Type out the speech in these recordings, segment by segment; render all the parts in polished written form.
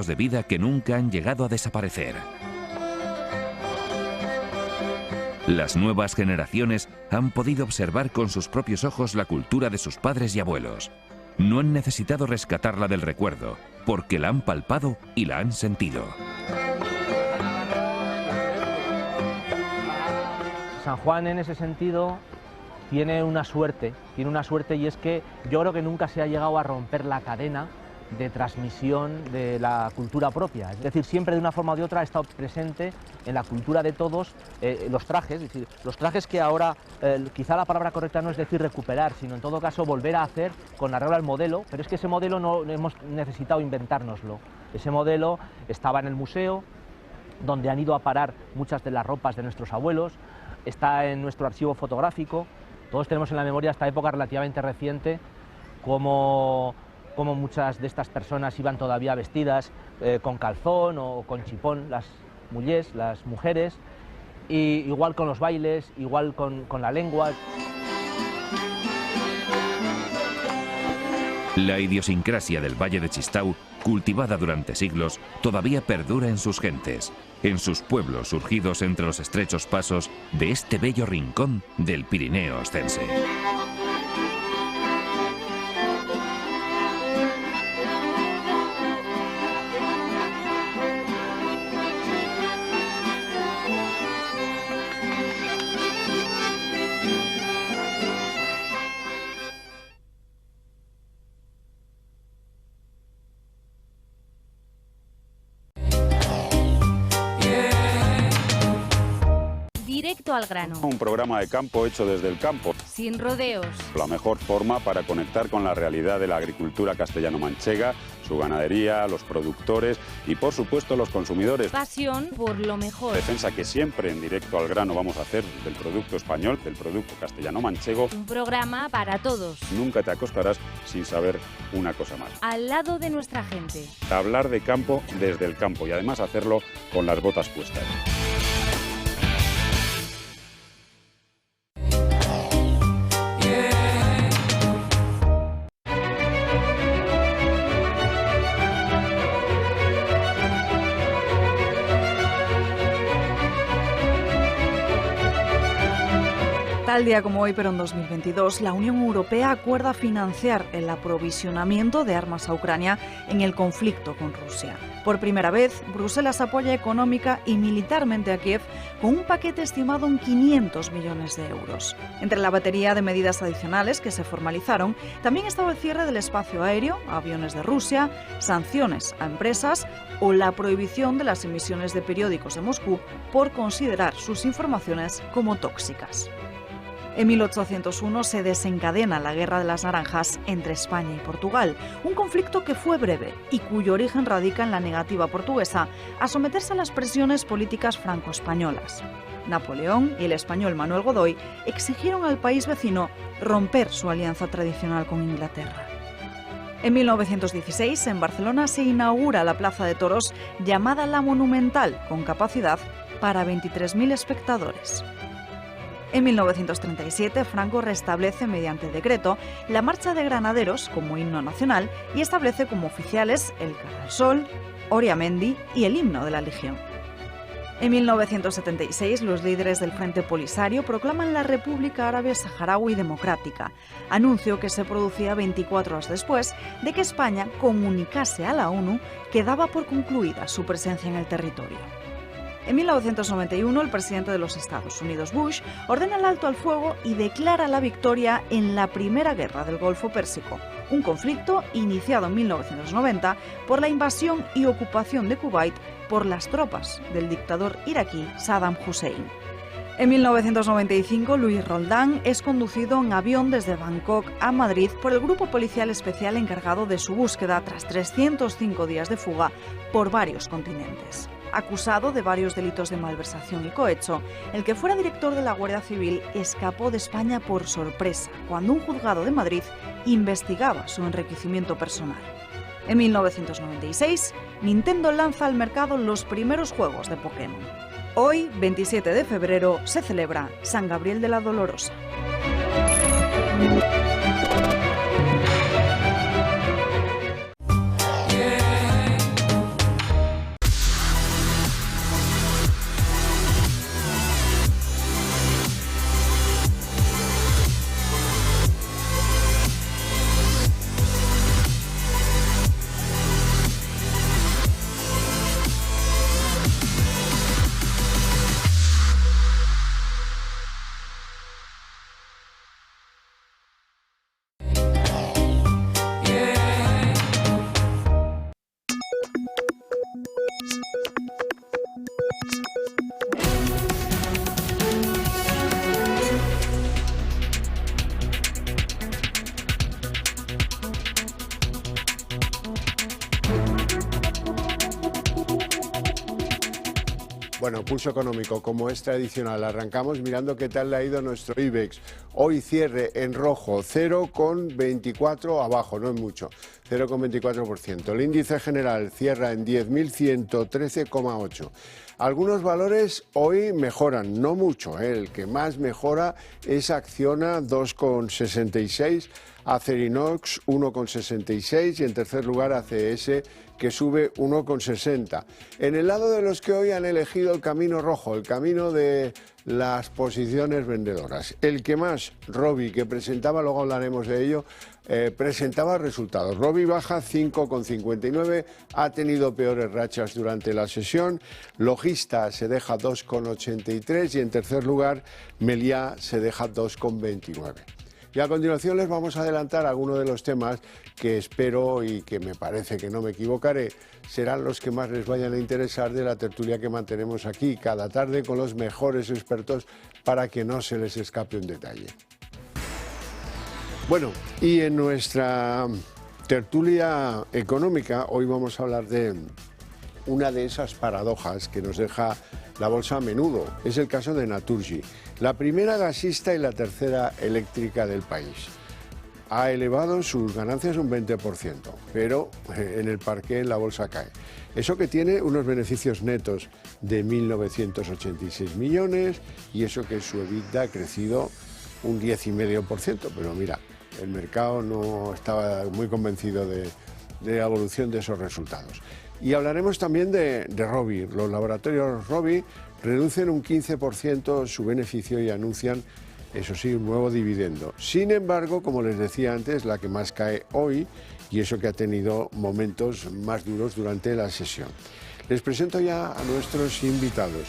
de vida que nunca han llegado a desaparecer. Las nuevas generaciones han podido observar con sus propios ojos la cultura de sus padres y abuelos. No han necesitado rescatarla del recuerdo, porque la han palpado y la han sentido. San Juan, en ese sentido, tiene una suerte y es que yo creo que nunca se ha llegado a romper la cadena de transmisión de la cultura propia. Es decir, siempre de una forma o de otra ha estado presente en la cultura de todos los trajes, es decir, los trajes que ahora quizá la palabra correcta no es decir recuperar, sino en todo caso volver a hacer con arreglo al modelo, pero es que ese modelo no hemos necesitado inventárnoslo. Ese modelo estaba en el museo, donde han ido a parar muchas de las ropas de nuestros abuelos, está en nuestro archivo fotográfico. Todos tenemos en la memoria esta época relativamente reciente, como muchas de estas personas iban todavía vestidas con calzón o con chipón, las mujeres, y igual con los bailes, igual con la lengua. La idiosincrasia del Valle de Chistau, cultivada durante siglos, todavía perdura en sus gentes, en sus pueblos surgidos entre los estrechos pasos de este bello rincón del Pirineo ostense. Directo al grano. Un programa de campo hecho desde el campo. Sin rodeos. La mejor forma para conectar con la realidad de la agricultura castellano-manchega, su ganadería, los productores y, por supuesto, los consumidores. Pasión por lo mejor. Defensa que siempre en Directo al grano vamos a hacer del producto español, del producto castellano-manchego. Un programa para todos. Nunca te acostarás sin saber una cosa más. Al lado de nuestra gente. Hablar de campo desde el campo y además hacerlo con las botas puestas. Tal día como hoy, pero en 2022, la Unión Europea acuerda financiar el aprovisionamiento de armas a Ucrania en el conflicto con Rusia. Por primera vez, Bruselas apoya económica y militarmente a Kiev con un paquete estimado en 500 millones de euros. Entre la batería de medidas adicionales que se formalizaron, también estaba el cierre del espacio aéreo a aviones de Rusia, sanciones a empresas o la prohibición de las emisiones de periódicos de Moscú por considerar sus informaciones como tóxicas. En 1801 se desencadena la Guerra de las Naranjas entre España y Portugal, un conflicto que fue breve y cuyo origen radica en la negativa portuguesa a someterse a las presiones políticas franco-españolas. Napoleón y el español Manuel Godoy exigieron al país vecino romper su alianza tradicional con Inglaterra. En 1916, en Barcelona, se inaugura la Plaza de Toros llamada La Monumental, con capacidad para 23.000 espectadores. En 1937, Franco restablece mediante decreto la Marcha de Granaderos como himno nacional y establece como oficiales el Carrasol, Oriamendi y el himno de la Legión. En 1976, los líderes del Frente Polisario proclaman la República Árabe Saharaui Democrática, anuncio que se producía 24 horas después de que España comunicase a la ONU que daba por concluida su presencia en el territorio. En 1991, el presidente de los Estados Unidos, Bush, ordena el alto al fuego y declara la victoria en la Primera Guerra del Golfo Pérsico, un conflicto iniciado en 1990 por la invasión y ocupación de Kuwait por las tropas del dictador iraquí Saddam Hussein. En 1995, Luis Roldán es conducido en avión desde Bangkok a Madrid por el grupo policial especial encargado de su búsqueda tras 305 días de fuga por varios continentes. Acusado de varios delitos de malversación y cohecho, el que fuera director de la Guardia Civil escapó de España por sorpresa cuando un juzgado de Madrid investigaba su enriquecimiento personal. En 1996, Nintendo lanza al mercado los primeros juegos de Pokémon. Hoy, 27 de febrero, se celebra San Gabriel de la Dolorosa. Bueno, pulso económico, como es tradicional, arrancamos mirando qué tal le ha ido nuestro IBEX. Hoy cierre en rojo, 0,24 abajo, no es mucho, 0,24%. El índice general cierra en 10.113,8. Algunos valores hoy mejoran, no mucho, el que más mejora es Acciona, 2,66, Acerinox, 1,66 y en tercer lugar ACS, que sube 1,60. En el lado de los que hoy han elegido el camino rojo, el camino de las posiciones vendedoras. El que más, Robi, que presentaba, luego hablaremos de ello, presentaba resultados. Robi baja 5,59, ha tenido peores rachas durante la sesión. Logista se deja 2,83 y en tercer lugar Meliá se deja 2,29. Y a continuación les vamos a adelantar algunos de los temas que espero y que me parece que no me equivocaré, serán los que más les vayan a interesar de la tertulia que mantenemos aquí cada tarde con los mejores expertos para que no se les escape un detalle. Bueno, y en nuestra tertulia económica hoy vamos a hablar de una de esas paradojas que nos deja la bolsa a menudo. Es el caso de Naturgy, la primera gasista y la tercera eléctrica del país. Ha elevado sus ganancias un 20%, pero en el parqué la bolsa cae. Eso que tiene unos beneficios netos de 1.986 millones y eso que su EBITDA ha crecido un 10,5%, pero mira, el mercado no estaba muy convencido de la evolución de esos resultados. Y hablaremos también de Robi. Los laboratorios Robi reducen un 15% su beneficio y anuncian, eso sí, un nuevo dividendo. Sin embargo, como les decía antes, la que más cae hoy, y eso que ha tenido momentos más duros durante la sesión. Les presento ya a nuestros invitados.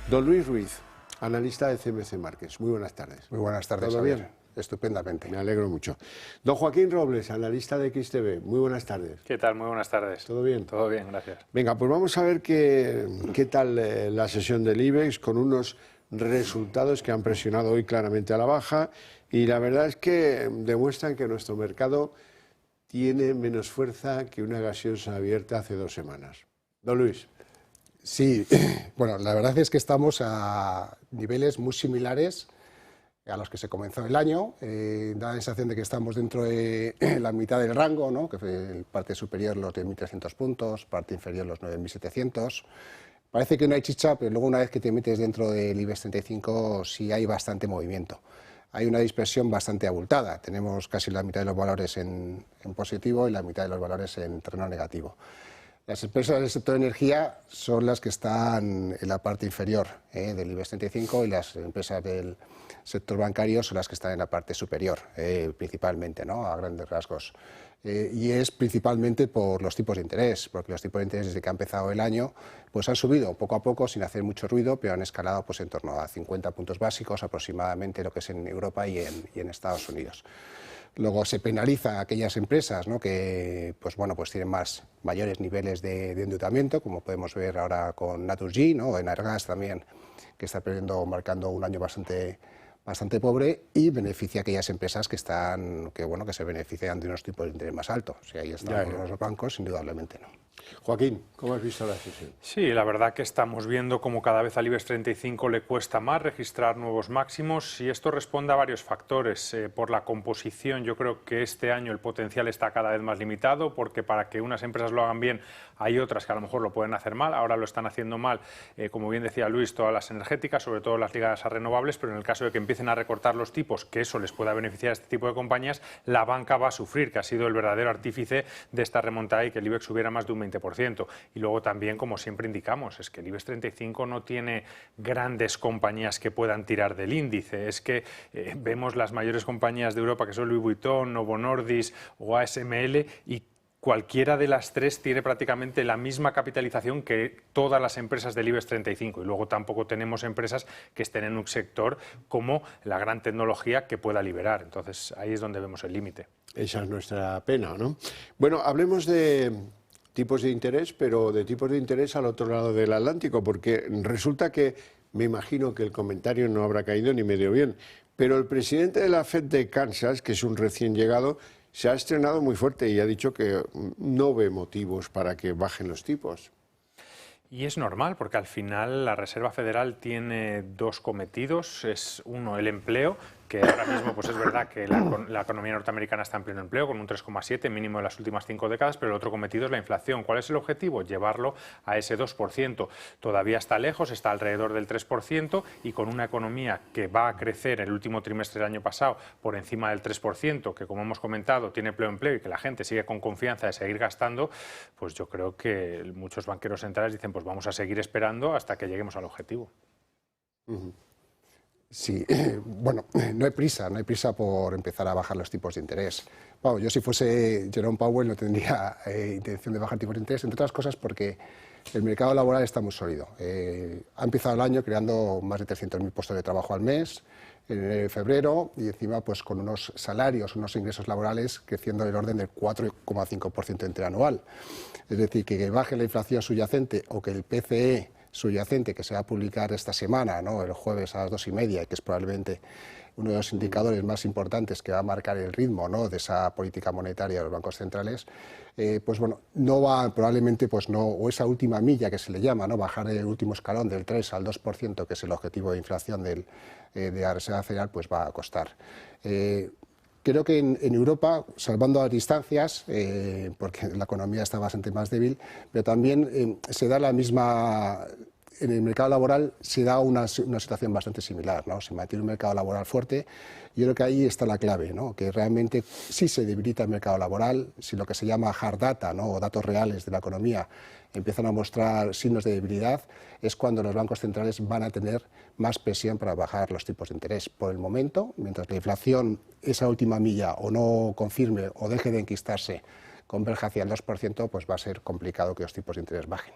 Don Luis Ruiz, analista de CMC Markets. Muy buenas tardes. Muy buenas tardes, ¿Todo Javier? bien? Estupendamente. Me alegro mucho. Don Joaquín Robles, analista de XTB. Muy buenas tardes. ¿Qué tal? Muy buenas tardes. ¿Todo bien? Todo bien, gracias. Venga, pues vamos a ver qué tal la sesión del IBEX con unos resultados que han presionado hoy claramente a la baja y la verdad es que demuestran que nuestro mercado tiene menos fuerza que una gaseosa abierta hace 2 semanas. Don Luis. Sí, bueno, la verdad es que estamos a niveles muy similares a los que se comenzó el año. Da la sensación de que estamos dentro de la mitad del rango, ¿no? Que fue parte superior los 10.300 puntos, parte inferior los 9.700. Parece que no hay chicha, pero luego una vez que te metes dentro del IBEX 35 sí hay bastante movimiento. Hay una dispersión bastante abultada. Tenemos casi la mitad de los valores en positivo y la mitad de los valores en terreno negativo. Las empresas del sector de energía son las que están en la parte inferior del IBEX 35 y las empresas del sector bancario son las que están en la parte superior, principalmente, ¿no? A grandes rasgos. Y es principalmente por los tipos de interés, porque los tipos de interés desde que ha empezado el año pues han subido poco a poco sin hacer mucho ruido, pero han escalado pues en torno a 50 puntos básicos aproximadamente, lo que es en Europa y en Estados Unidos. Luego se penaliza a aquellas empresas, ¿no? Que pues tienen mayores niveles de endeudamiento, como podemos ver ahora con Naturgy, ¿no? O Enargas también, que está marcando un año bastante pobre, y beneficia a aquellas empresas que se benefician de unos tipos de interés más altos. Si ahí están los bancos, indudablemente no. Joaquín, ¿cómo has visto la sesión? Sí, la verdad que estamos viendo como cada vez al IBEX 35 le cuesta más registrar nuevos máximos y esto responde a varios factores. Por la composición, yo creo que este año el potencial está cada vez más limitado porque para que unas empresas lo hagan bien hay otras que a lo mejor lo pueden hacer mal. Ahora lo están haciendo mal, como bien decía Luis, todas las energéticas, sobre todo las ligadas a renovables, pero en el caso de que empiecen a recortar los tipos, que eso les pueda beneficiar a este tipo de compañías, la banca va a sufrir, que ha sido el verdadero artífice de esta remontada y que el IBEX subiera más de un 20%. Y luego también, como siempre indicamos, es que el IBEX 35 no tiene grandes compañías que puedan tirar del índice. Es que vemos las mayores compañías de Europa, que son Louis Vuitton, Novo Nordisk o ASML, y cualquiera de las tres tiene prácticamente la misma capitalización que todas las empresas del IBEX 35 y luego tampoco tenemos empresas que estén en un sector como la gran tecnología que pueda liberar. Entonces ahí es donde vemos el límite. Esa es nuestra pena, ¿no? Bueno, hablemos de tipos de interés, pero de tipos de interés al otro lado del Atlántico, porque resulta que, me imagino que el comentario no habrá caído ni medio bien, pero el presidente de la Fed de Kansas, que es un recién llegado, se ha estrenado muy fuerte y ha dicho que no ve motivos para que bajen los tipos. Y es normal, porque al final la Reserva Federal tiene dos cometidos. Es uno, el empleo, que ahora mismo pues es verdad que la economía norteamericana está en pleno empleo, con un 3,7, mínimo de las últimas 5 décadas, pero el otro cometido es la inflación. ¿Cuál es el objetivo? Llevarlo a ese 2%. Todavía está lejos, está alrededor del 3%, y con una economía que va a crecer el último trimestre del año pasado por encima del 3%, que como hemos comentado tiene empleo y que la gente sigue con confianza de seguir gastando, pues yo creo que muchos banqueros centrales dicen pues vamos a seguir esperando hasta que lleguemos al objetivo. Sí, bueno, no hay prisa por empezar a bajar los tipos de interés. Bueno, yo si fuese Jerome Powell no tendría intención de bajar tipos de interés, entre otras cosas porque el mercado laboral está muy sólido. Ha empezado el año creando más de 300.000 puestos de trabajo al mes, en enero y febrero, y encima pues con unos salarios, unos ingresos laborales creciendo del orden del 4,5% interanual. Es decir, que baje la inflación subyacente o que el PCE subyacente, que se va a publicar esta semana, ¿no?, el jueves a las 2:30, que es probablemente uno de los indicadores más importantes que va a marcar el ritmo, ¿no?, de esa política monetaria de los bancos centrales, pues bueno, no va probablemente, pues no, o esa última milla que se le llama, ¿no?, bajar el último escalón del 3 al 2%, que es el objetivo de inflación de la Reserva Federal, pues va a costar. Creo que en Europa, salvando las distancias, porque la economía está bastante más débil, pero también se da la misma. En el mercado laboral se da una situación bastante similar, ¿no? Se mantiene un mercado laboral fuerte. Yo creo que ahí está la clave, ¿no?, que realmente sí se debilita el mercado laboral, si lo que se llama hard data, ¿no?, o datos reales de la economía empiezan a mostrar signos de debilidad, es cuando los bancos centrales van a tener más presión para bajar los tipos de interés. Por el momento, mientras la inflación, esa última milla, o no confirme o deje de enquistarse, converja hacia el 2%, pues va a ser complicado que los tipos de interés bajen.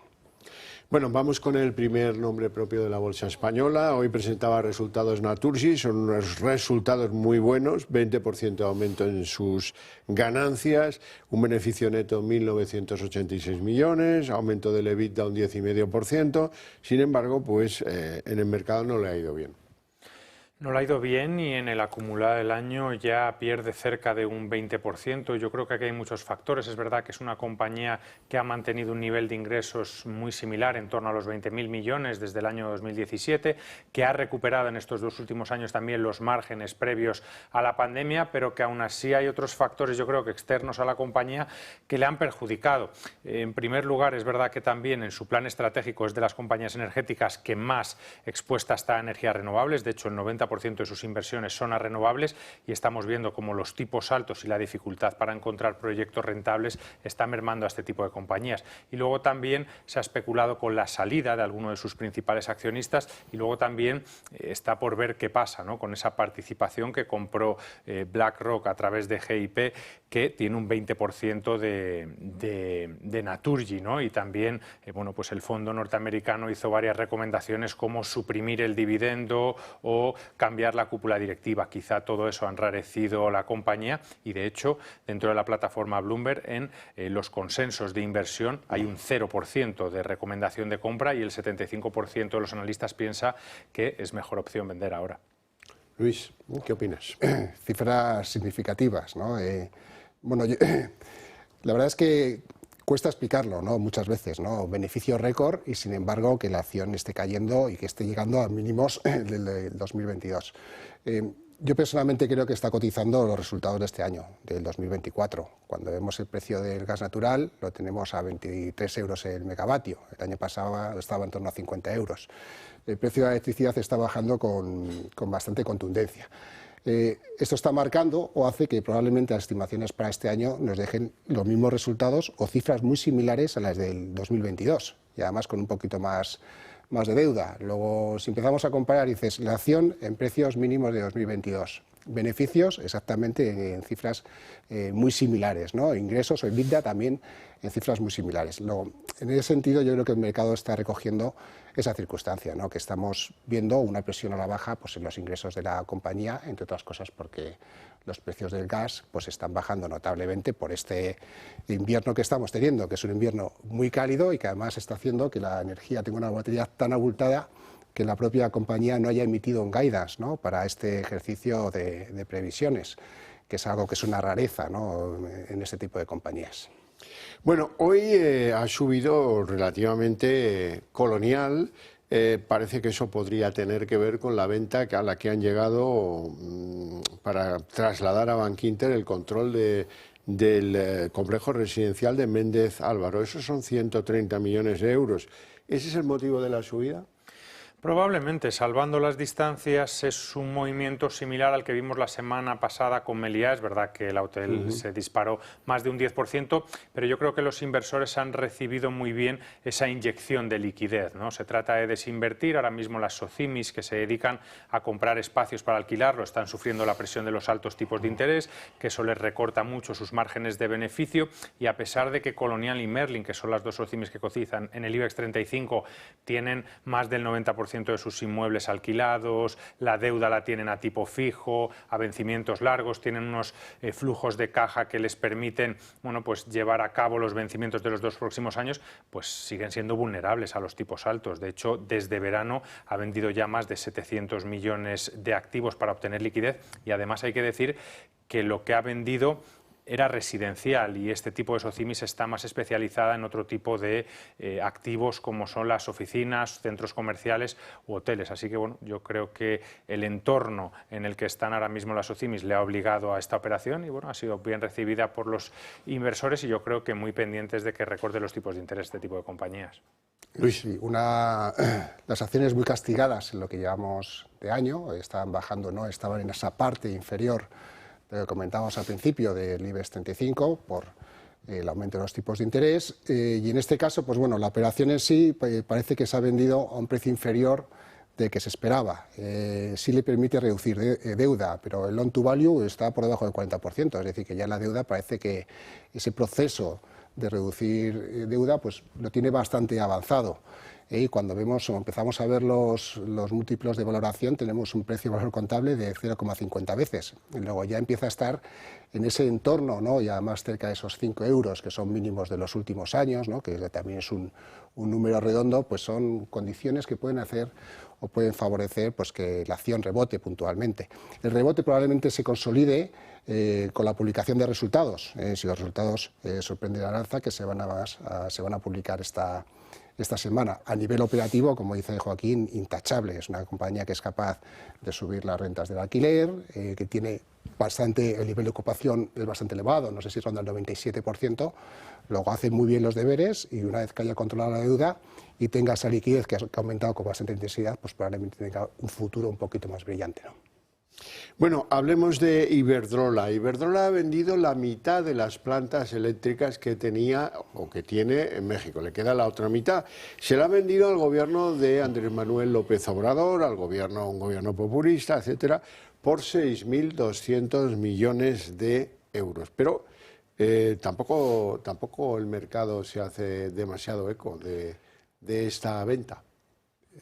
Bueno, vamos con el primer nombre propio de la bolsa española. Hoy presentaba resultados Naturgy, son unos resultados muy buenos, 20% de aumento en sus ganancias, un beneficio neto de 1.986 millones, aumento del EBITDA un 10,5%. Sin embargo, pues en el mercado no le ha ido bien. No le ha ido bien y en el acumulado del año ya pierde cerca de un 20%. Yo creo que aquí hay muchos factores. Es verdad que es una compañía que ha mantenido un nivel de ingresos muy similar, en torno a los 20.000 millones desde el año 2017, que ha recuperado en estos dos últimos años también los márgenes previos a la pandemia, pero que aún así hay otros factores, yo creo que externos a la compañía, que le han perjudicado. En primer lugar, es verdad que también en su plan estratégico es de las compañías energéticas que más expuesta está a energías renovables. De hecho, el 90% de sus inversiones son a renovables y estamos viendo cómo los tipos altos y la dificultad para encontrar proyectos rentables está mermando a este tipo de compañías. Y luego también se ha especulado con la salida de alguno de sus principales accionistas y luego también está por ver qué pasa, ¿no?, con esa participación que compró BlackRock a través de GIP, que tiene un 20% de Naturgy, ¿no? Y también bueno, pues el fondo norteamericano hizo varias recomendaciones como suprimir el dividendo o cambiar la cúpula directiva. Quizá todo eso ha enrarecido la compañía y, de hecho, dentro de la plataforma Bloomberg, en los consensos de inversión hay un 0% de recomendación de compra y el 75% de los analistas piensa que es mejor opción vender ahora. Luis, ¿qué opinas? Cifras significativas, ¿no? Bueno, la verdad es que cuesta explicarlo, ¿no?, muchas veces, ¿no? Beneficio récord y, sin embargo, que la acción esté cayendo y que esté llegando a mínimos del 2022. Yo personalmente creo que está cotizando los resultados de este año, del 2024. Cuando vemos el precio del gas natural, lo tenemos a 23 euros el megavatio. El año pasado estaba en torno a 50 euros. El precio de la electricidad está bajando con bastante contundencia. Esto está marcando o hace que probablemente las estimaciones para este año nos dejen los mismos resultados o cifras muy similares a las del 2022 y además con un poquito más de deuda. Luego, si empezamos a comparar, dices, la acción en precios mínimos de 2022, beneficios exactamente en cifras muy similares, ¿no? Ingresos o EBITDA también en cifras muy similares. Luego, en ese sentido, yo creo que el mercado está recogiendo esa circunstancia, ¿no?, que estamos viendo una presión a la baja, pues, en los ingresos de la compañía, entre otras cosas porque los precios del gas, pues, están bajando notablemente por este invierno que estamos teniendo, que es un invierno muy cálido y que además está haciendo que la energía tenga una volatilidad tan abultada que la propia compañía no haya emitido un guidance, ¿no?, para este ejercicio de previsiones, que es algo que es una rareza, ¿no?, en este tipo de compañías. Bueno, hoy ha subido relativamente Colonial. Parece que eso podría tener que ver con la venta a la que han llegado para trasladar a Bankinter el control del complejo residencial de Méndez Álvaro. Esos son 130 millones de euros. ¿Ese es el motivo de la subida? Probablemente, salvando las distancias, es un movimiento similar al que vimos la semana pasada con Meliá. Es verdad que el hotel se disparó más de un 10%, pero yo creo que los inversores han recibido muy bien esa inyección de liquidez, ¿no? Se trata de desinvertir. Ahora mismo las SOCIMIs que se dedican a comprar espacios para alquilarlo están sufriendo la presión de los altos tipos de interés, que eso les recorta mucho sus márgenes de beneficio, y a pesar de que Colonial y Merlin, que son las dos SOCIMIs que cotizan en el IBEX 35, tienen más del 90% de sus inmuebles alquilados, la deuda la tienen a tipo fijo, a vencimientos largos, tienen unos flujos de caja que les permiten, bueno, pues llevar a cabo los vencimientos de los 2 próximos años, pues siguen siendo vulnerables a los tipos altos. De hecho, desde verano ha vendido ya más de 700 millones de activos para obtener liquidez, y además hay que decir que lo que ha vendido era residencial, y este tipo de SOCIMIs está más especializada en otro tipo de activos, como son las oficinas, centros comerciales u hoteles. Así que bueno, yo creo que el entorno en el que están ahora mismo las SOCIMIs le ha obligado a esta operación, y bueno, ha sido bien recibida por los inversores, y yo creo que muy pendientes de que recorte los tipos de interés de este tipo de compañías. Luis, sí, las acciones muy castigadas en lo que llevamos de año, estaban bajando, ¿no? Estaban en esa parte inferior que comentábamos al principio del IBEX 35 por el aumento de los tipos de interés, y en este caso, pues bueno, la operación en sí parece que se ha vendido a un precio inferior del que se esperaba. Sí le permite reducir deuda, pero el loan to value está por debajo del 40%, es decir, que ya la deuda parece que ese proceso de reducir deuda pues lo tiene bastante avanzado. Y cuando empezamos a ver los múltiplos de valoración, tenemos un precio-valor contable de 0,50 veces. Y luego ya empieza a estar en ese entorno, ¿no? Ya más cerca de esos 5 euros, que son mínimos de los últimos años, ¿no? Que también es un número redondo, pues son condiciones que pueden hacer o pueden favorecer pues, que la acción rebote puntualmente. El rebote probablemente se consolide con la publicación de resultados. Si los resultados sorprenden al alza, que se van a publicar esta semana. A nivel operativo, como dice Joaquín, intachable. Es una compañía que es capaz de subir las rentas del alquiler, que tiene el nivel de ocupación es bastante elevado, no sé si ronda el 97%, luego hace muy bien los deberes, y una vez que haya controlado la deuda y tenga esa liquidez que ha aumentado con bastante intensidad, pues probablemente tenga un futuro un poquito más brillante, ¿no? Bueno, hablemos de Iberdrola. Iberdrola ha vendido la mitad de las plantas eléctricas que tenía o que tiene en México. Le queda la otra mitad. Se la ha vendido al gobierno de Andrés Manuel López Obrador, un gobierno populista, etcétera, por 6.200 millones de euros. Pero tampoco el mercado se hace demasiado eco de esta venta.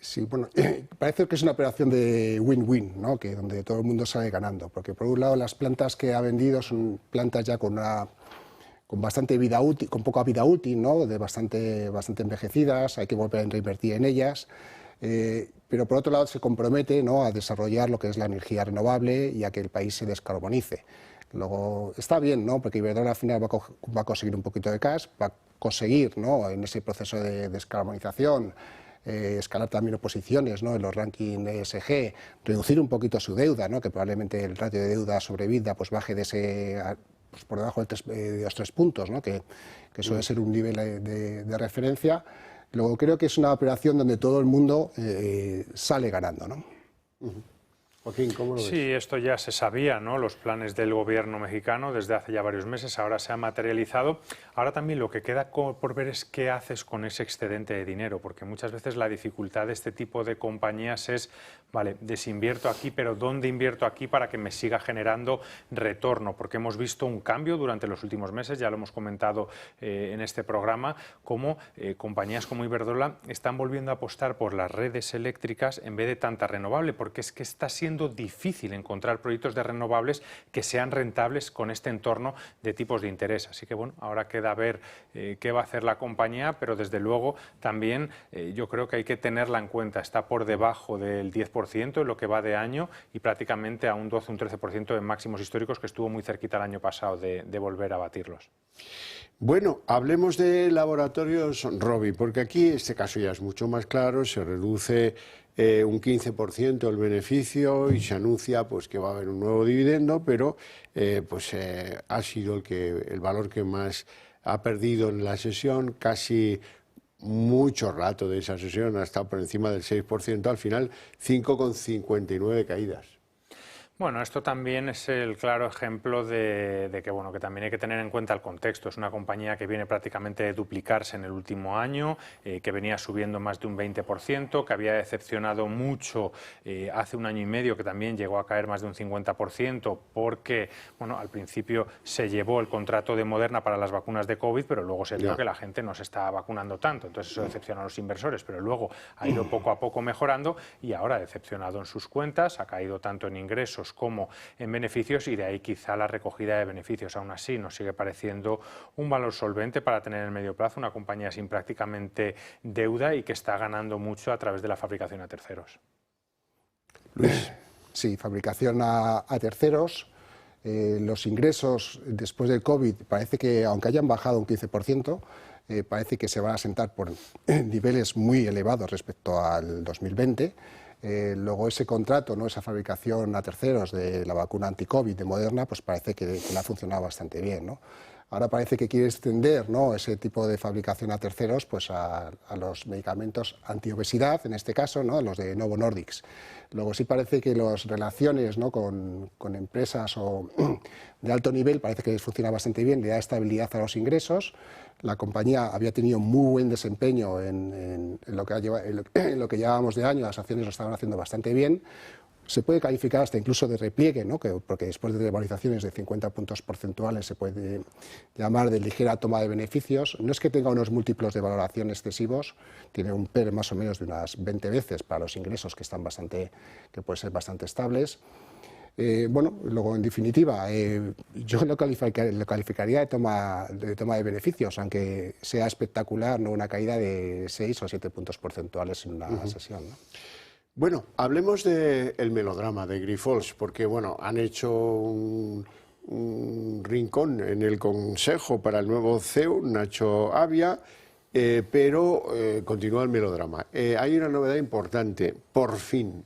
Sí, bueno, parece que es una operación de win-win, ¿no? Que donde todo el mundo sale ganando, porque por un lado las plantas que ha vendido son plantas ya con bastante vida útil, con poca vida útil, ¿no? Bastante envejecidas, hay que volver a reinvertir en ellas, pero por otro lado se compromete, ¿no? A desarrollar lo que es la energía renovable y a que el país se descarbonice. Luego está bien, ¿no? Porque Iberdrola al final va a conseguir un poquito de cash, va a conseguir, ¿no? En ese proceso de descarbonización escalar también posiciones, ¿no? En los rankings ESG, reducir un poquito su deuda, ¿no? Que probablemente el ratio de deuda sobre EBITDA pues baje pues por debajo de los 3 puntos, ¿no? Que suele ser un nivel de referencia. Luego creo que es una operación donde todo el mundo sale ganando, ¿no? Joaquín, ¿cómo lo ves? Sí, esto ya se sabía, ¿no? Los planes del gobierno mexicano desde hace ya varios meses, ahora se ha materializado. Ahora también lo que queda por ver es qué haces con ese excedente de dinero, porque muchas veces la dificultad de este tipo de compañías es, vale, desinvierto aquí, pero ¿dónde invierto aquí para que me siga generando retorno? Porque hemos visto un cambio durante los últimos meses, ya lo hemos comentado en este programa, cómo compañías como Iberdrola están volviendo a apostar por las redes eléctricas en vez de tanta renovable, porque es que está siendo difícil encontrar proyectos de renovables que sean rentables con este entorno de tipos de interés. Así que bueno, ahora queda ver qué va a hacer la compañía, pero desde luego también yo creo que hay que tenerla en cuenta. Está por debajo del 10% en lo que va de año y prácticamente a un 12, un 13% en máximos históricos, que estuvo muy cerquita el año pasado de volver a batirlos. Bueno, hablemos de laboratorios Rovi, porque aquí este caso ya es mucho más claro, se reduce un 15% el beneficio y se anuncia pues que va a haber un nuevo dividendo, pero ha sido el valor que más ha perdido en la sesión, casi mucho rato de esa sesión, ha estado por encima del 6%, al final 5,59 caídas. Bueno, esto también es el claro ejemplo de que, bueno, que también hay que tener en cuenta el contexto. Es una compañía que viene prácticamente de duplicarse en el último año, que venía subiendo más de un 20%, que había decepcionado mucho hace un año y medio, que también llegó a caer más de un 50%, porque, bueno, al principio se llevó el contrato de Moderna para las vacunas de COVID, pero luego se vio que la gente no se estaba vacunando tanto, entonces eso decepcionó a los inversores, pero luego ha ido poco a poco mejorando y ahora ha decepcionado en sus cuentas, ha caído tanto en ingresos como en beneficios y de ahí quizá la recogida de beneficios. Aún así nos sigue pareciendo un valor solvente para tener en el medio plazo, una compañía sin prácticamente deuda y que está ganando mucho a través de la fabricación a terceros. Luis. Sí, fabricación a terceros. Los ingresos después del COVID parece que, aunque hayan bajado un 15%, parece que se van a asentar por niveles muy elevados respecto al 2020. Luego ese contrato, ¿no?, esa fabricación a terceros de la vacuna anti-COVID de Moderna, pues parece que le ha funcionado bastante bien, ¿no? Ahora parece que quiere extender, ¿no?, ese tipo de fabricación a terceros pues a los medicamentos antiobesidad, en este caso, ¿no?, los de Novo Nordisk. Luego sí parece que las relaciones, ¿no?, con empresas de alto nivel parece que les funciona bastante bien, le da estabilidad a los ingresos. La compañía había tenido muy buen desempeño en lo que llevábamos de año, las acciones lo estaban haciendo bastante bien. Se puede calificar hasta incluso de repliegue, ¿no?, porque después de revalorizaciones de 50 puntos porcentuales se puede llamar de ligera toma de beneficios. No es que tenga unos múltiplos de valoración excesivos, tiene un PER más o menos de unas 20 veces para los ingresos que pueden ser bastante estables. Luego, en definitiva, yo lo calificaría de toma de beneficios, aunque sea espectacular, ¿no?, una caída de 6 o 7 puntos porcentuales en una sesión, ¿no? Bueno, hablemos del melodrama de Grifols, porque bueno, han hecho un rincón en el Consejo para el nuevo CEO, Nacho Avia, pero continúa el melodrama. Hay una novedad importante, por fin.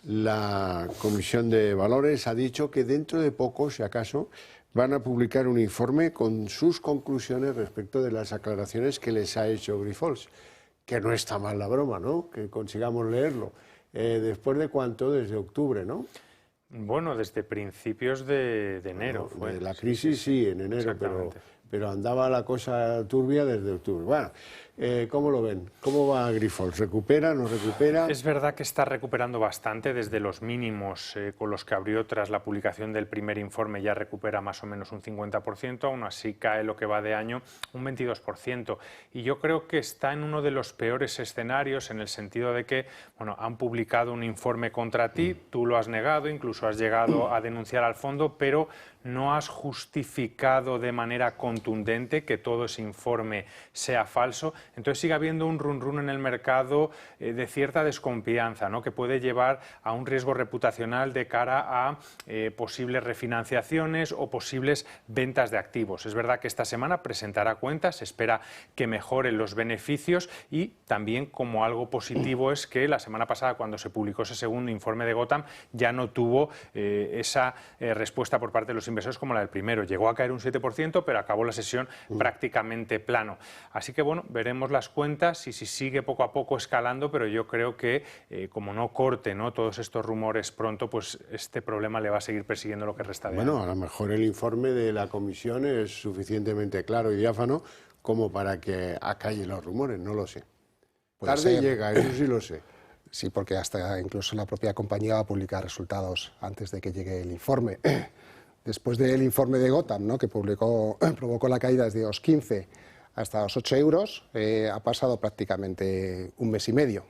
La Comisión de Valores ha dicho que dentro de poco, si acaso, van a publicar un informe con sus conclusiones respecto de las aclaraciones que les ha hecho Grifols. Que no está mal la broma, ¿no?, que consigamos leerlo. ¿Después de cuánto? Desde octubre, ¿no? Bueno, desde principios de enero. Bueno, de la crisis sí, en enero, pero andaba la cosa turbia desde octubre. Bueno, ¿cómo lo ven? ¿Cómo va Grifols? ¿Recupera, no recupera? Es verdad que está recuperando bastante desde los mínimos con los que abrió tras la publicación del primer informe, ya recupera más o menos un 50%, aún así cae lo que va de año un 22%. Y yo creo que está en uno de los peores escenarios en el sentido de que, bueno, han publicado un informe contra ti, tú lo has negado, incluso has llegado a denunciar al fondo, pero no has justificado de manera contundente que todo ese informe sea falso. Entonces sigue habiendo un run-run en el mercado de cierta desconfianza, ¿no?, que puede llevar a un riesgo reputacional de cara a posibles refinanciaciones o posibles ventas de activos. Es verdad que esta semana presentará cuentas, se espera que mejoren los beneficios y también, como algo positivo, es que la semana pasada, cuando se publicó ese segundo informe de Gotham, ya no tuvo esa respuesta por parte de los inversores como la del primero. Llegó a caer un 7%, pero acabó la sesión prácticamente plano. Así que, bueno, veremos las cuentas y si sigue poco a poco escalando, pero yo creo que como no corte, ¿no?, todos estos rumores pronto, pues este problema le va a seguir persiguiendo lo que resta de año. Bueno, a lo mejor el informe de la comisión es suficientemente claro y diáfano como para que acalle los rumores, no lo sé. Tarde llega, eso sí lo sé. Sí, porque hasta incluso la propia compañía va a publicar resultados antes de que llegue el informe. Después del informe de Gotham, ¿no?, que provocó la caída desde los 15 hasta los 8 euros, ha pasado prácticamente un mes y medio.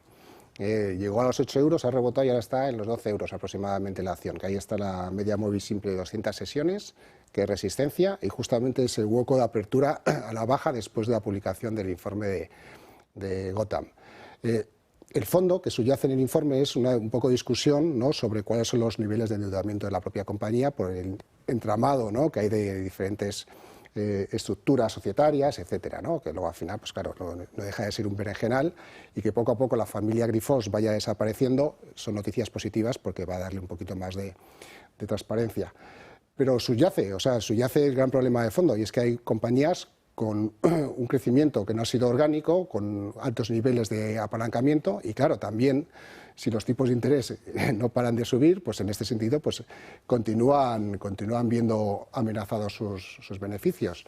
Llegó a los 8 euros, ha rebotado y ahora está en los 12 euros aproximadamente la acción, que ahí está la media móvil simple de 200 sesiones, que es resistencia, y justamente es el hueco de apertura a la baja después de la publicación del informe de Gotham. El fondo que subyace en el informe es un poco de discusión, ¿no?, sobre cuáles son los niveles de endeudamiento de la propia compañía por el entramado, ¿no?, que hay de diferentes estructuras societarias, etcétera, ¿no? Que luego al final, pues claro, no deja de ser un berenjenal, y que poco a poco la familia Grifols vaya desapareciendo son noticias positivas porque va a darle un poquito más de transparencia. Pero subyace el gran problema de fondo, y es que hay compañías con un crecimiento que no ha sido orgánico, con altos niveles de apalancamiento, y claro, también si los tipos de interés no paran de subir, pues en este sentido pues continúan viendo amenazados sus beneficios.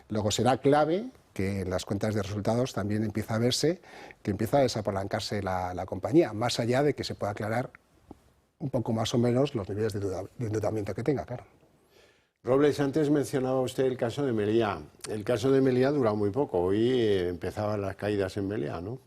Luego será clave que en las cuentas de resultados también empieza a verse que empieza a desapalancarse la compañía, más allá de que se pueda aclarar un poco más o menos los niveles de endeudamiento que tenga, claro. Robles, antes mencionaba usted el caso de Meliá. El caso de Meliá dura muy poco. Hoy empezaban las caídas en Meliá, ¿no?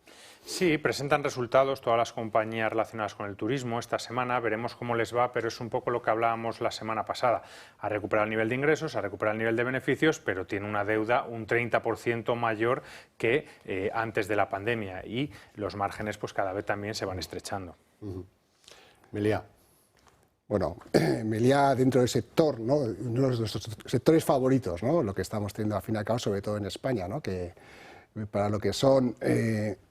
Sí, presentan resultados todas las compañías relacionadas con el turismo esta semana, veremos cómo les va, pero es un poco lo que hablábamos la semana pasada. Ha recuperado el nivel de ingresos, ha recuperado el nivel de beneficios, pero tiene una deuda un 30% mayor que antes de la pandemia, y los márgenes pues cada vez también se van estrechando. Meliá. Bueno, Meliá dentro del sector, ¿no? Uno de nuestros sectores favoritos, ¿no? Lo que estamos teniendo al fin y al cabo, sobre todo en España, ¿no? Que para lo que son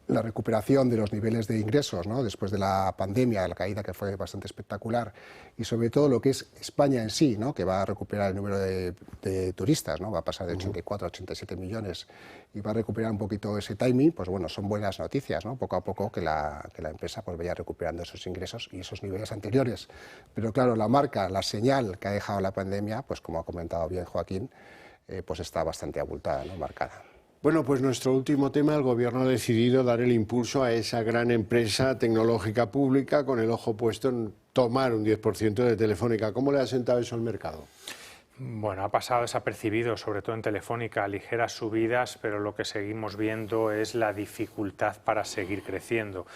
la recuperación de los niveles de ingresos, ¿no? Después de la pandemia, la caída que fue bastante espectacular, y sobre todo lo que es España en sí, ¿no? Que va a recuperar el número de turistas, ¿no? Va a pasar de 84 a 87 millones y va a recuperar un poquito ese timing, pues bueno, son buenas noticias, ¿no? Poco a poco que la empresa pues vaya recuperando esos ingresos y esos niveles anteriores. Pero claro, la marca, la señal que ha dejado la pandemia, pues como ha comentado bien Joaquín, pues está bastante abultada, ¿no? Marcada. Bueno, pues nuestro último tema, el Gobierno ha decidido dar el impulso a esa gran empresa tecnológica pública con el ojo puesto en tomar un 10% de Telefónica. ¿Cómo le ha sentado eso al mercado? Bueno, ha pasado desapercibido, sobre todo en Telefónica, ligeras subidas, pero lo que seguimos viendo es la dificultad para seguir creciendo.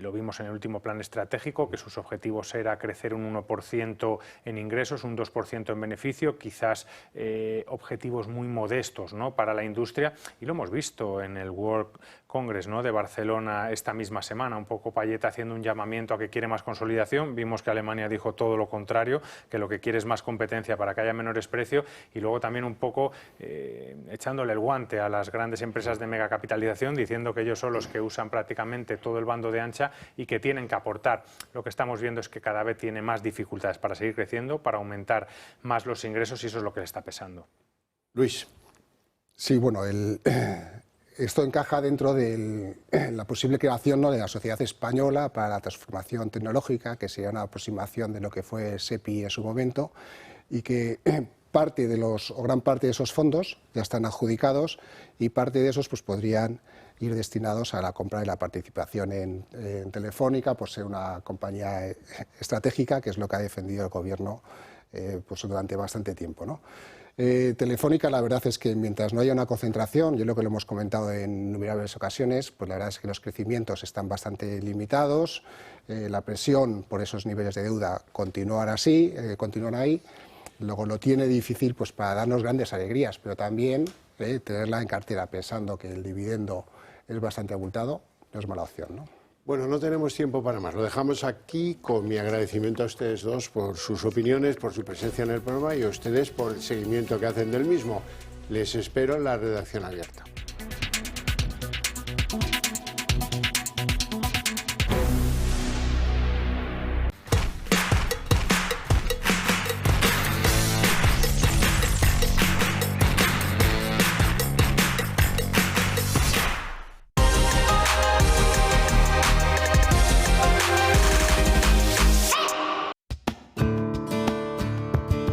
Lo vimos en el último plan estratégico, que sus objetivos era crecer un 1% en ingresos, un 2% en beneficio, quizás objetivos muy modestos, ¿no?, para la industria, y lo hemos visto en el World Congress, ¿no?, de Barcelona esta misma semana, un poco Payet haciendo un llamamiento a que quiere más consolidación. Vimos que Alemania dijo todo lo contrario, que lo que quiere es más competencia para que haya menores precios, y luego también un poco echándole el guante a las grandes empresas de megacapitalización, diciendo que ellos son los que usan prácticamente todo el bando de ancha y que tienen que aportar. Lo que estamos viendo es que cada vez tiene más dificultades para seguir creciendo, para aumentar más los ingresos, y eso es lo que le está pesando. Luis. Sí, bueno, esto encaja dentro de la posible creación, ¿no?, de la Sociedad Española para la Transformación Tecnológica, que sería una aproximación de lo que fue SEPI en su momento, y que gran parte de esos fondos ya están adjudicados, y parte de esos pues podrían ir destinados a la compra de la participación en Telefónica, por ser una compañía estratégica, que es lo que ha defendido el Gobierno pues durante bastante tiempo, ¿no? Telefónica, la verdad es que mientras no haya una concentración, yo lo que lo hemos comentado en innumerables ocasiones, pues la verdad es que los crecimientos están bastante limitados, la presión por esos niveles de deuda continúan ahí. Luego lo tiene difícil pues para darnos grandes alegrías, pero también tenerla en cartera pensando que el dividendo es bastante abultado no es mala opción, ¿no? Bueno, no tenemos tiempo para más. Lo dejamos aquí, con mi agradecimiento a ustedes dos por sus opiniones, por su presencia en el programa, y a ustedes por el seguimiento que hacen del mismo. Les espero en la redacción abierta.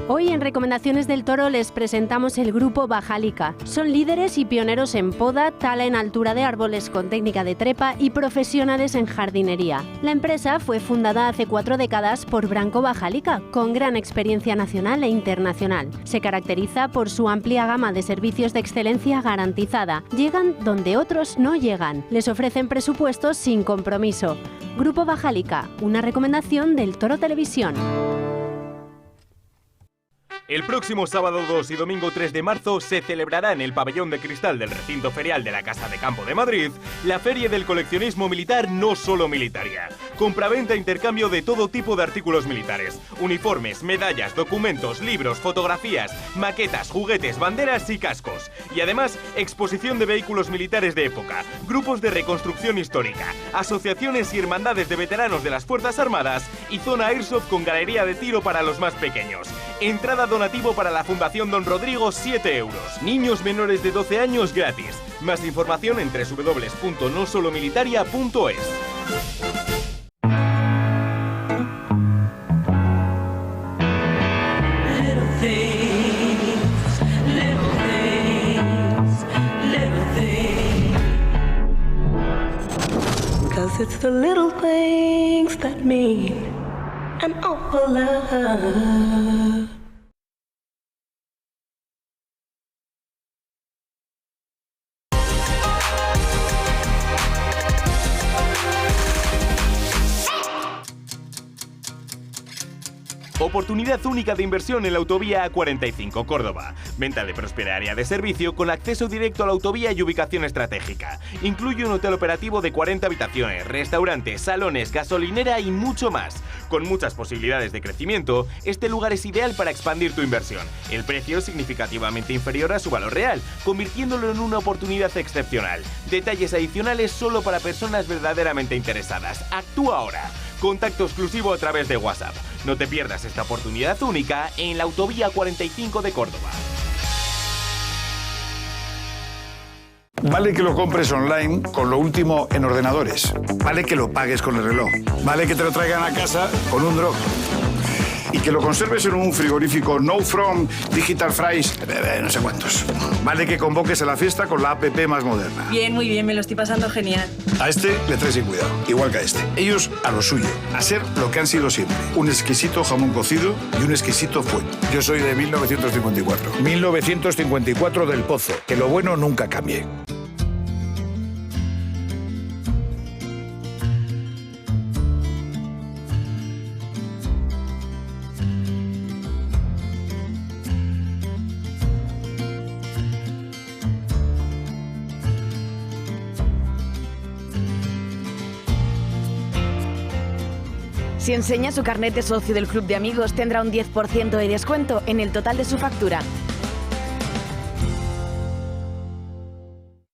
Hoy en Recomendaciones del Toro les presentamos el grupo Bajalica. Son líderes y pioneros en poda, tala en altura de árboles con técnica de trepa y profesionales en jardinería. La empresa fue fundada hace 4 décadas por Branco Bajalica, con gran experiencia nacional e internacional. Se caracteriza por su amplia gama de servicios de excelencia garantizada. Llegan donde otros no llegan. Les ofrecen presupuestos sin compromiso. Grupo Bajalica, una recomendación del Toro Televisión. El próximo sábado 2 y domingo 3 de marzo se celebrará en el pabellón de cristal del recinto ferial de la Casa de Campo de Madrid la Feria del Coleccionismo Militar No Solo Militaria. Compraventa e intercambio de todo tipo de artículos militares. Uniformes, medallas, documentos, libros, fotografías, maquetas, juguetes, banderas y cascos. Y además, exposición de vehículos militares de época, grupos de reconstrucción histórica, asociaciones y hermandades de veteranos de las Fuerzas Armadas y zona Airsoft con galería de tiro para los más pequeños. Entrada donativo para la Fundación Don Rodrigo, 7 euros. Niños menores de 12 años gratis. Más información en www.nosolomilitaria.es. It's the little things that mean an awful lot. Oportunidad única de inversión en la autovía A45 Córdoba. Venta de próspera área de servicio con acceso directo a la autovía y ubicación estratégica. Incluye un hotel operativo de 40 habitaciones, restaurantes, salones, gasolinera y mucho más. Con muchas posibilidades de crecimiento, este lugar es ideal para expandir tu inversión. El precio es significativamente inferior a su valor real, convirtiéndolo en una oportunidad excepcional. Detalles adicionales solo para personas verdaderamente interesadas. Actúa ahora. Contacto exclusivo a través de WhatsApp. No te pierdas esta oportunidad única en la autovía 45 de Córdoba. Vale que lo compres online con lo último en ordenadores. Vale que lo pagues con el reloj. Vale que te lo traigan a casa con un drop. Y que lo conserves en un frigorífico No From, Digital Fries, no sé cuántos. Vale que convoques a la fiesta con la app más moderna. Bien, muy bien, me lo estoy pasando genial. A este le traes sin cuidado, igual que a este. Ellos a lo suyo, a ser lo que han sido siempre. Un exquisito jamón cocido y un exquisito fuet. Yo soy de 1954. 1954 del Pozo. Que lo bueno nunca cambie. Si enseña su carnet de socio del Club de Amigos, tendrá un 10% de descuento en el total de su factura.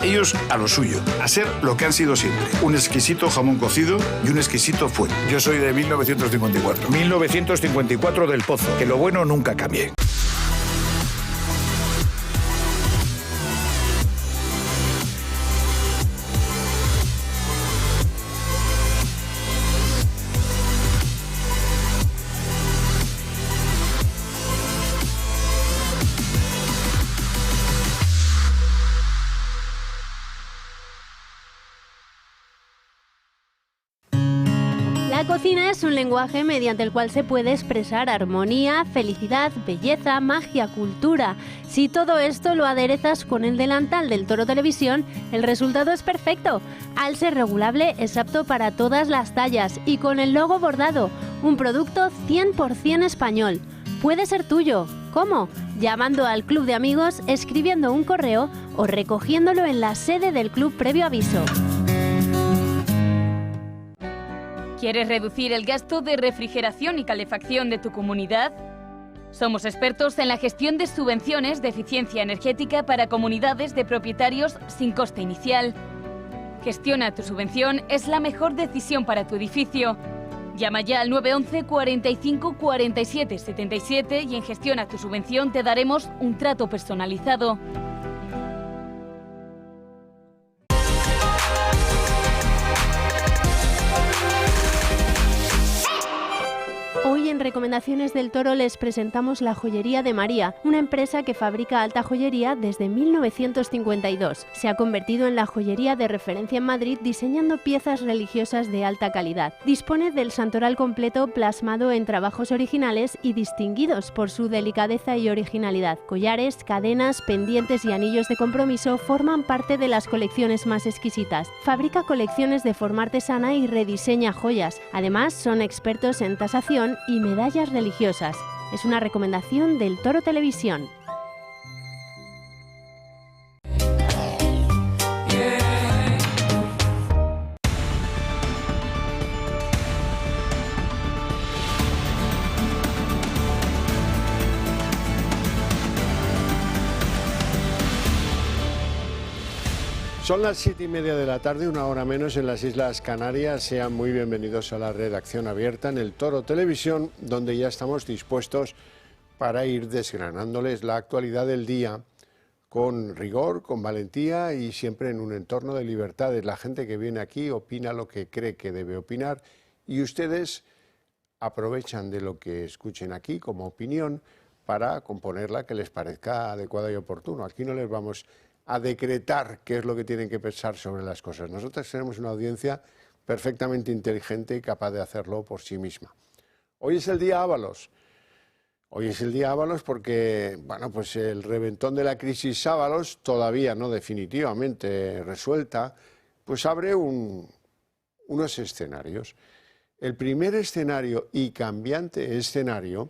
Ellos a lo suyo, a ser lo que han sido siempre. Un exquisito jamón cocido y un exquisito fuet. Yo soy de 1954. 1954 del Pozo. Que lo bueno nunca cambie. La cocina es un lenguaje mediante el cual se puede expresar armonía, felicidad, belleza, magia, cultura. Si todo esto lo aderezas con el delantal del Toro Televisión, el resultado es perfecto. Al ser regulable, es apto para todas las tallas y con el logo bordado, un producto 100% español. Puede ser tuyo. ¿Cómo? Llamando al Club de Amigos, escribiendo un correo o recogiéndolo en la sede del club previo aviso. ¿Quieres reducir el gasto de refrigeración y calefacción de tu comunidad? Somos expertos en la gestión de subvenciones de eficiencia energética para comunidades de propietarios sin coste inicial. Gestiona tu subvención, es la mejor decisión para tu edificio. Llama ya al 911 45 47 77 y en Gestiona tu subvención te daremos un trato personalizado. Hoy en Recomendaciones del Toro les presentamos la Joyería de María, una empresa que fabrica alta joyería desde 1952. Se ha convertido en la joyería de referencia en Madrid diseñando piezas religiosas de alta calidad. Dispone del santoral completo plasmado en trabajos originales y distinguidos por su delicadeza y originalidad. Collares, cadenas, pendientes y anillos de compromiso forman parte de las colecciones más exquisitas. Fabrica colecciones de forma artesana y rediseña joyas. Además, son expertos en tasación y medallas religiosas. Es una recomendación del Toro Televisión. Son las 7:30 de la tarde, una hora menos en las Islas Canarias. Sean muy bienvenidos a la redacción abierta en el Toro Televisión, donde ya estamos dispuestos para ir desgranándoles la actualidad del día con rigor, con valentía y siempre en un entorno de libertades. La gente que viene aquí opina lo que cree que debe opinar y ustedes aprovechan de lo que escuchen aquí como opinión para componerla que les parezca adecuada y oportuno. Aquí no les vamos a decretar qué es lo que tienen que pensar sobre las cosas. Nosotros tenemos una audiencia perfectamente inteligente y capaz de hacerlo por sí misma. Hoy es el día Ábalos. Hoy es el día Ábalos porque, bueno, pues el reventón de la crisis Ábalos, todavía no definitivamente resuelta, pues abre unos escenarios. El primer escenario y cambiante escenario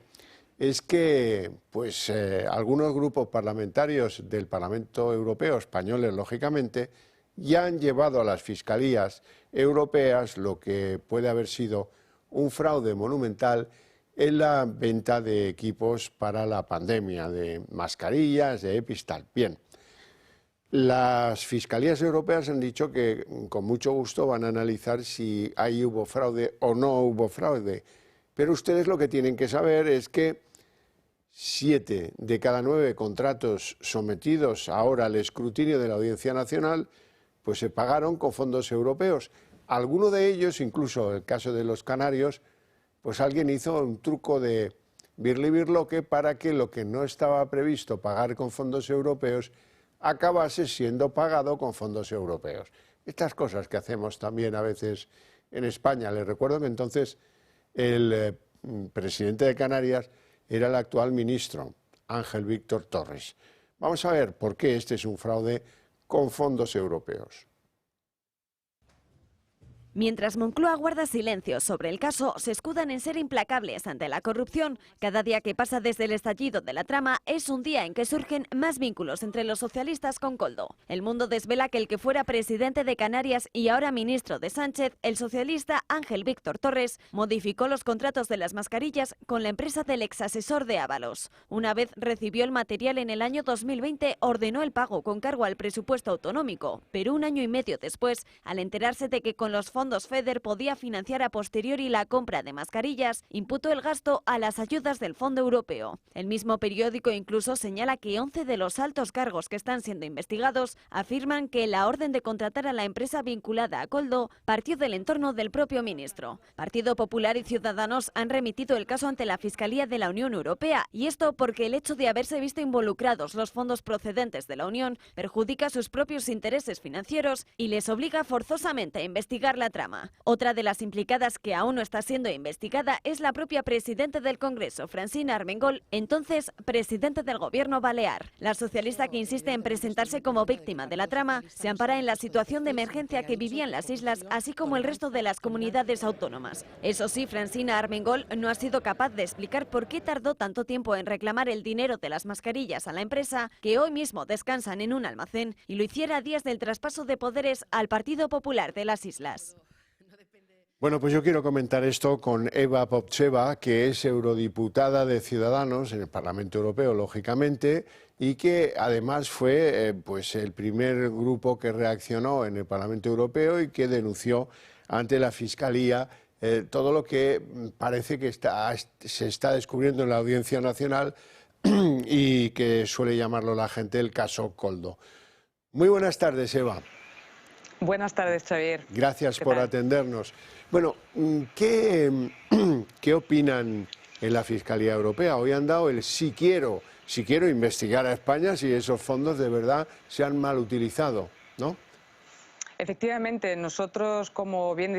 es que pues, algunos grupos parlamentarios del Parlamento Europeo, españoles lógicamente, ya han llevado a las fiscalías europeas lo que puede haber sido un fraude monumental en la venta de equipos para la pandemia, de mascarillas, de EPIs, tal. Bien, las fiscalías europeas han dicho que con mucho gusto van a analizar si ahí hubo fraude o no hubo fraude, pero ustedes lo que tienen que saber es que 7 de cada 9 contratos sometidos ahora al escrutinio de la Audiencia Nacional pues se pagaron con fondos europeos. Alguno de ellos, incluso el caso de los canarios, pues alguien hizo un truco de birli-birloque para que lo que no estaba previsto pagar con fondos europeos acabase siendo pagado con fondos europeos. Estas cosas que hacemos también a veces en España. Les recuerdo que entonces el presidente de Canarias era el actual ministro, Ángel Víctor Torres. Vamos a ver por qué este es un fraude con fondos europeos. Mientras Moncloa guarda silencio sobre el caso, se escudan en ser implacables ante la corrupción. Cada día que pasa desde el estallido de la trama es un día en que surgen más vínculos entre los socialistas con Koldo. El Mundo desvela que el que fuera presidente de Canarias y ahora ministro de Sánchez, el socialista Ángel Víctor Torres, modificó los contratos de las mascarillas con la empresa del exasesor de Ábalos. Una vez recibió el material en el año 2020, ordenó el pago con cargo al presupuesto autonómico, pero un año y medio después, al enterarse de que con los fondos FEDER podía financiar a posteriori la compra de mascarillas, imputó el gasto a las ayudas del Fondo Europeo. El mismo periódico incluso señala que 11 de los altos cargos que están siendo investigados afirman que la orden de contratar a la empresa vinculada a Koldo partió del entorno del propio ministro. Partido Popular y Ciudadanos han remitido el caso ante la Fiscalía de la Unión Europea, y esto porque el hecho de haberse visto involucrados los fondos procedentes de la Unión perjudica sus propios intereses financieros y les obliga forzosamente a investigar la trama. Otra de las implicadas que aún no está siendo investigada es la propia presidenta del Congreso, Francina Armengol, entonces presidente del Gobierno balear. La socialista, que insiste en presentarse como víctima de la trama, se ampara en la situación de emergencia que vivían las islas, así como el resto de las comunidades autónomas. Eso sí, Francina Armengol no ha sido capaz de explicar por qué tardó tanto tiempo en reclamar el dinero de las mascarillas a la empresa, que hoy mismo descansan en un almacén, y lo hiciera a días del traspaso de poderes al Partido Popular de las Islas. Bueno, pues yo quiero comentar esto con Eva Popcheva, que es eurodiputada de Ciudadanos en el Parlamento Europeo, lógicamente, y que además fue pues el primer grupo que reaccionó en el Parlamento Europeo y que denunció ante la Fiscalía todo lo que parece que se está descubriendo en la Audiencia Nacional y que suele llamarlo la gente el caso Koldo. Muy buenas tardes, Eva. Buenas tardes, Xavier. Gracias por atendernos. Bueno, ¿qué opinan en la Fiscalía Europea? Hoy han dado el sí quiero investigar a España si esos fondos de verdad se han mal utilizado, ¿no? Efectivamente, nosotros, como bien decía,